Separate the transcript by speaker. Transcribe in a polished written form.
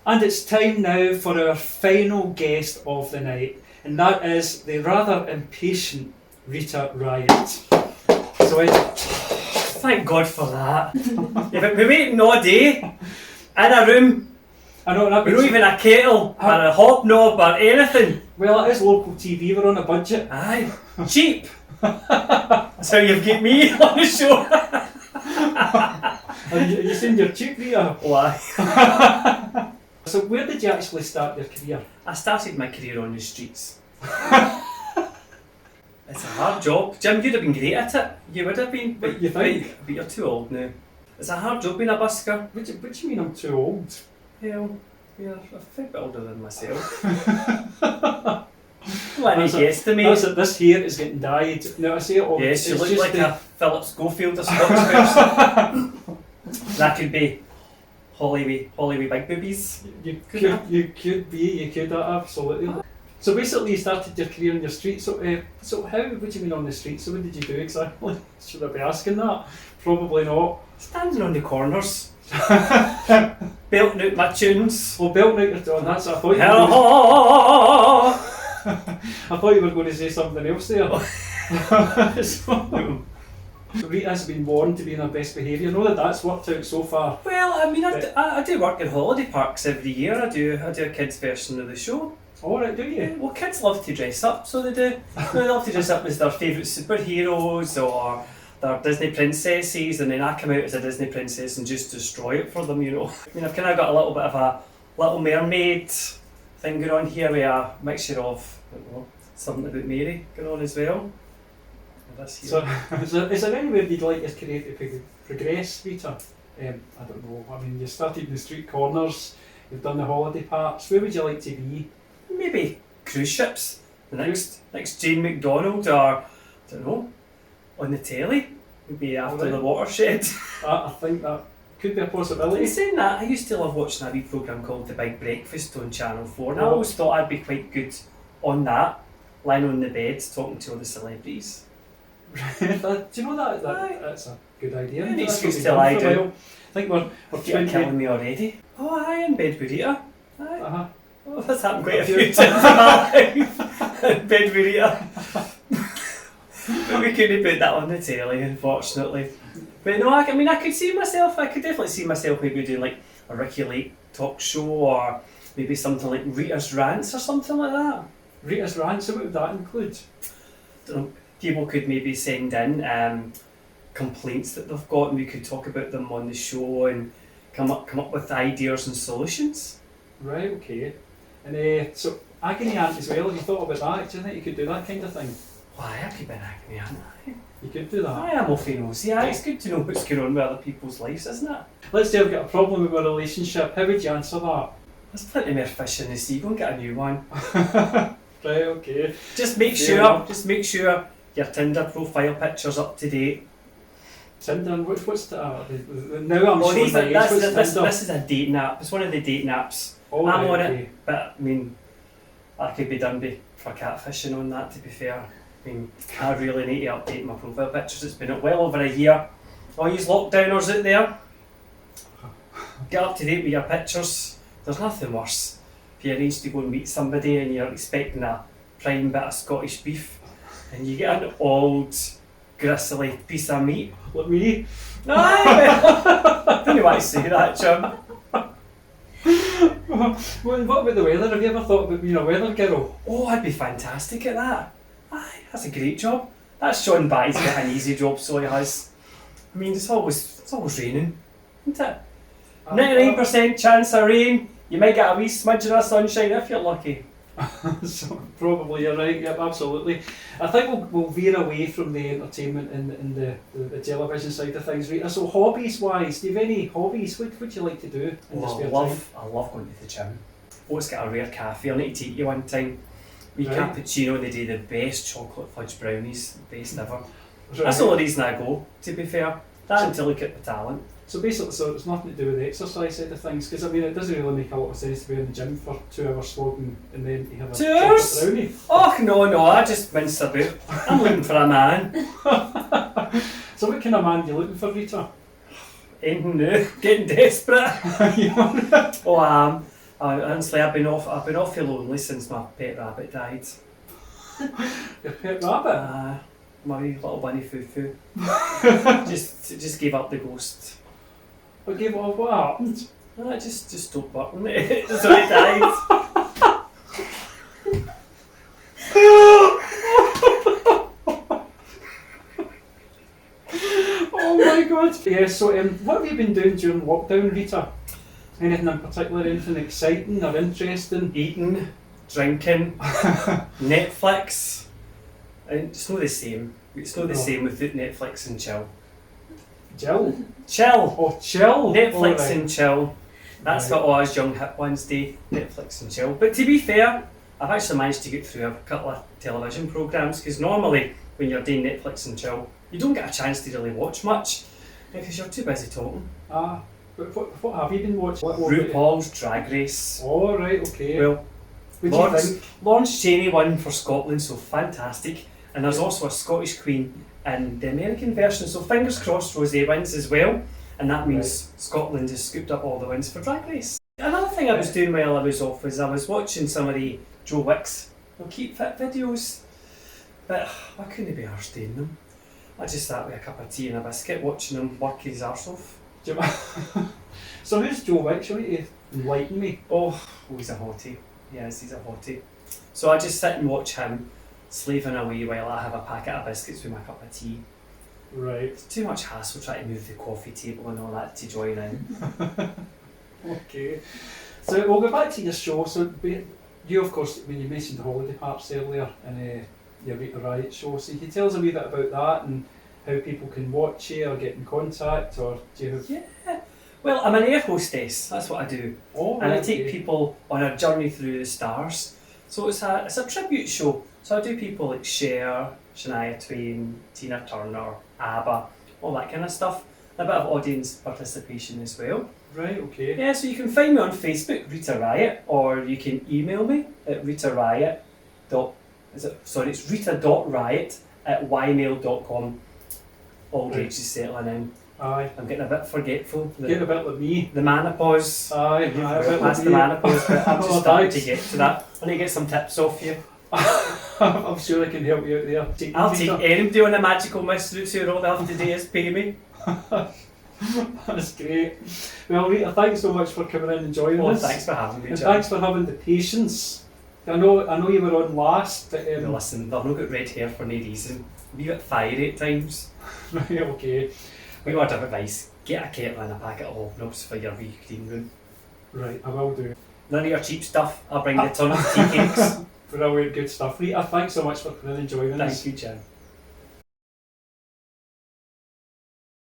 Speaker 1: And it's time now for our final guest of the night, and that is the rather impatient Rita Riot. So
Speaker 2: thank God for that. If it been waiting all day in a room,
Speaker 1: I know that
Speaker 2: with not even a kettle or a hobnob or anything.
Speaker 1: Well, it is local TV, we're on a budget.
Speaker 2: Aye, cheap. That's how you've got me on the show.
Speaker 1: Are you saying you're cheap, Rita?
Speaker 2: Why?
Speaker 1: So where did you actually start your career?
Speaker 2: I started my career on the streets. It's a hard job. Jim, you'd have been great at it. You would have been.
Speaker 1: But you think?
Speaker 2: But you're too old now. It's a hard job being a busker.
Speaker 1: What do you mean I'm too old?
Speaker 2: Well, you're a fair bit older than myself. Let me guess to me.
Speaker 1: That's it, this hair is getting dyed. No, I say it all.
Speaker 2: Yes, you look like a Philip Schofield of Scottish person. That could be Holly with big boobies.
Speaker 1: You could be, absolutely. So basically you started your career on your street, so how, what do you mean on the street? So what did you do exactly? Should I be asking that? Probably not.
Speaker 2: Standing on the corners. Belting out my tunes.
Speaker 1: Well, belting out your tunes, that's what I thought I thought you were going to say something else there. So Rita's been warned to be in her best behaviour. I know that's worked out so far.
Speaker 2: Well, I mean, I do work in holiday parks every year. I do a kids' version of the show.
Speaker 1: All right, do you?
Speaker 2: Yeah, well, kids love to dress up, so they do. They love to dress up as their favourite superheroes or their Disney princesses, and then I come out as a Disney princess and just destroy it for them, you know. I mean, I've kind of got a little bit of a Little Mermaid thing going on here with a mixture of, I don't know, something about Mary going on as well.
Speaker 1: So, is there anywhere you'd like your career to progress, Rita? I don't know. I mean, you started in the street corners, you've done the holiday parks. Where would you like to be?
Speaker 2: Maybe cruise ships. The next Jane McDonald, or I don't know, on the telly. Maybe after the watershed.
Speaker 1: I think that could be a possibility.
Speaker 2: In saying that, I used to love watching a wee programme called The Big Breakfast on Channel 4, and I always thought I'd be quite good on that, lying on the bed talking to all the celebrities.
Speaker 1: Do you know that's a good idea?
Speaker 2: Yeah, an excuse to lie down.
Speaker 1: I think we're
Speaker 2: You're killing me already. Oh, I am in bed with Rita. Aye.
Speaker 1: Uh-huh.
Speaker 2: Oh, that's happened quite a few times in my life. In bed with Rita. But we couldn't put that on the telly, unfortunately. But no, I could see myself, I could definitely see myself maybe doing like a Ricky Lake talk show, or maybe something like Rita's Rants or something like that.
Speaker 1: Rita's Rants, so what would that include?
Speaker 2: I don't know. People could maybe send in complaints that they've got, and we could talk about them on the show and come up with ideas and solutions.
Speaker 1: Right, okay. And so agony aunt as well, have you thought about that? Do you think you could do that kind of thing?
Speaker 2: Why, I could be an agony aunt.
Speaker 1: You could do that?
Speaker 2: I am awfully nosy. It's good to know what's going on with other people's lives, isn't it?
Speaker 1: Let's say I've got a problem with my relationship, how would you answer that?
Speaker 2: There's plenty more fish in the sea, go and get a new one.
Speaker 1: Right, okay.
Speaker 2: Just make sure your Tinder profile picture's up to date.
Speaker 1: Tinder, what's the... now I'm showing my age, what's Tinder?
Speaker 2: This is a dating app. It's one of the dating apps.
Speaker 1: Oh,
Speaker 2: I'm
Speaker 1: right,
Speaker 2: on
Speaker 1: okay.
Speaker 2: it, but I mean, I could be done for catfishing on that, to be fair. I mean, I really need to update my profile pictures. It's been well over a year. All you lockdowners out there, get up to date with your pictures. There's nothing worse if you arrange to go and meet somebody and you're expecting a prime bit of Scottish beef, and you get an old, gristly piece of meat.
Speaker 1: Like me?
Speaker 2: I don't want to say that, Jim.
Speaker 1: What about the weather? Have you ever thought about being a weather girl?
Speaker 2: Oh, I'd be fantastic at that. Aye, that's a great job. That's Sean Batty's got an easy job, so he has. I mean, it's always raining, isn't it? 99% chance of rain. You might get a wee smidgen of sunshine if you're lucky.
Speaker 1: So probably you're right. Yep, absolutely. I think we'll veer away from the entertainment and the television side of things, Rita. So hobbies wise, do you have any hobbies? What would you like to do in your spare time?
Speaker 2: I love going to the gym. Always get a rare cafe. I need to take you one time. Wee
Speaker 1: Right.
Speaker 2: cappuccino, they do the best chocolate fudge brownies, the best ever.
Speaker 1: Right.
Speaker 2: That's the only reason I go, to be fair. That to look at the talent.
Speaker 1: So basically, it's nothing to do with the exercise side of things, because I mean, it doesn't really make a lot of sense to be in the gym for 2 hours slogging and then you have a
Speaker 2: 2 hours?
Speaker 1: chocolate brownie.
Speaker 2: Oh no, I just mince about. I'm looking for a man.
Speaker 1: So what kind of man are you looking for, Rita?
Speaker 2: Anything new? Getting desperate.
Speaker 1: You want it?
Speaker 2: Oh, Honestly, I've been awfully lonely since my pet rabbit died.
Speaker 1: Your pet rabbit?
Speaker 2: My wee little bunny Fufu. just gave up the ghost.
Speaker 1: What gave it up? What happened?
Speaker 2: I just stopped working it. So it died.
Speaker 1: Oh my god. Yeah, so what have you been doing during lockdown, Rita? Anything in particular, anything exciting or interesting?
Speaker 2: Eating, drinking, Netflix. And it's not the same. It's not the same with Netflix and chill.
Speaker 1: Jill?
Speaker 2: Chill!
Speaker 1: Oh, chill!
Speaker 2: Netflix
Speaker 1: Alright.
Speaker 2: and chill. That's got all us young hip ones do. Netflix and chill. But to be fair, I've actually managed to get through a couple of television programmes because normally when you're doing Netflix and chill, you don't get a chance to really watch much because you're too busy talking.
Speaker 1: But what have you been watching? What
Speaker 2: RuPaul's Drag Race.
Speaker 1: Oh, right, okay.
Speaker 2: Well,
Speaker 1: what do you think?
Speaker 2: Lawrence Cheney won for Scotland, so fantastic. And there's also a Scottish Queen in the American version, so fingers crossed Rosé wins as well. And that means Scotland has scooped up all the wins for Drag Race. Another thing I was doing while I was off was I was watching some of the Joe Wicks Keep Fit videos, but I couldn't be arsed doing them. I just sat with a cup of tea and a biscuit watching him work his arse off.
Speaker 1: So who's Joe Wicks? You need to enlighten me.
Speaker 2: Oh, he's a hottie. Yes, he's a hottie. So I just sit and watch him slaving away while I have a packet of biscuits with my cup of tea.
Speaker 1: Right.
Speaker 2: It's too much hassle trying to move the coffee table and all that to join in.
Speaker 1: Okay. So we'll go back to your show. So you, of course, when you mentioned the holiday parks earlier and your Rita Riot show, so you can tell us a wee bit about that and how people can watch you or get in contact, or do you have...
Speaker 2: Yeah. Well, I'm an air hostess, that's what I do.
Speaker 1: Oh,
Speaker 2: and
Speaker 1: right,
Speaker 2: I take
Speaker 1: okay.
Speaker 2: people on a journey through the stars. So it's a tribute show. So I do people like Cher, Shania Twain, Tina Turner, ABBA, all that kind of stuff. A bit of audience participation as well.
Speaker 1: Right, okay.
Speaker 2: Yeah, so you can find me on Facebook, Rita Riot, or you can email me at It's rita.riot@ymail.com. All
Speaker 1: Right.
Speaker 2: ages settling in.
Speaker 1: Aye.
Speaker 2: I'm getting a bit forgetful.
Speaker 1: Get a bit like me.
Speaker 2: The menopause.
Speaker 1: Aye, a bit like
Speaker 2: That's the
Speaker 1: me.
Speaker 2: menopause, but I'm just
Speaker 1: Oh,
Speaker 2: starting
Speaker 1: thanks.
Speaker 2: to get to that. I need to get some tips off you.
Speaker 1: I'm sure I can help you out there.
Speaker 2: I'll take anybody on a magical mist route, so all they have to do is pay me.
Speaker 1: That's great. Well, Rita, thanks so much for coming in and joining us.
Speaker 2: Thanks for having me,
Speaker 1: And
Speaker 2: John.
Speaker 1: thanks for having the patience. I know you were on last, but
Speaker 2: Now listen, I've not got red hair for no reason. A wee bit fiery at times.
Speaker 1: right, okay.
Speaker 2: We word of advice, get a kettle and a packet of hobnobs for your wee green room.
Speaker 1: Right, I will do.
Speaker 2: None of your cheap stuff, I'll bring you a ton of tea cakes.
Speaker 1: Brilliant, good stuff. Rita, thanks so much for coming in and joining us.
Speaker 2: Thank you, Jen.